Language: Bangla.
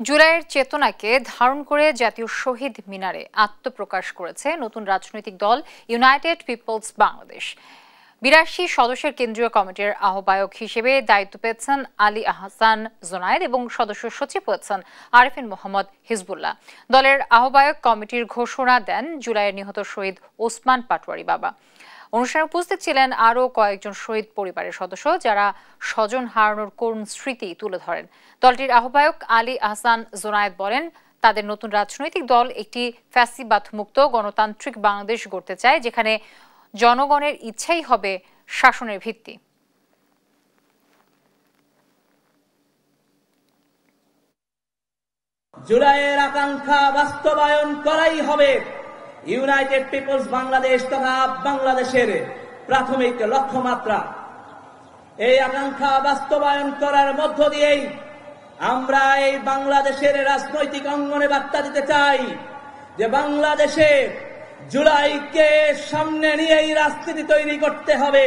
জুলাইয়ের চেতনাকে ধারণ করে জাতীয় শহীদ মিনারে আত্মপ্রকাশ করেছে নতুন রাজনৈতিক দল ইউনাইটেড পিপলস বাংলাদেশ। ৮২ সদস্যের কেন্দ্রীয় কমিটির আহ্বায়ক হিসেবে দায়িত্ব পেয়েছেন আলী আহসান জোনায়েদ এবং সদস্য সচিব হয়েছেন আরেফিন মোহাম্মদ হিজবুল্লাহ। দলের আহ্বায়ক কমিটির ঘোষণা দেন জুলাইয়ের নিহত শহীদ ওসমান পাটোয়ারি বাবা। অনুষ্ঠানে উপস্থিত ছিলেন আরও কয়েকজন শহীদ পরিবারের সদস্য, যারা স্বজন হারানোর করুণ স্মৃতি তুলে ধরেন। দলটির আহ্বায়ক আলী আহসান জোনায়েদ বলেন, তাদের নতুন রাজনৈতিক দল একটি ফ্যাসিবাদমুক্ত গণতান্ত্রিক বাংলাদেশ গড়তে চায়, যেখানে জনগণের ইচ্ছাই হবে শাসনের ভিত্তি। জুলাইয়ের আকাঙ্ক্ষা বাস্তবায়ন করাই হবে ইউনাইটেড পিপলস বাংলাদেশ তথা বাংলাদেশের প্রাথমিক লক্ষ্যমাত্রা। এই আকাঙ্ক্ষা বাস্তবায়ন করার মধ্য দিয়েই আমরা এই বাংলাদেশের রাজনৈতিক অঙ্গনে বার্তা দিতে চাই যে বাংলাদেশে জুলাইকে সামনে নিয়েই রাজনীতি তৈরি করতে হবে।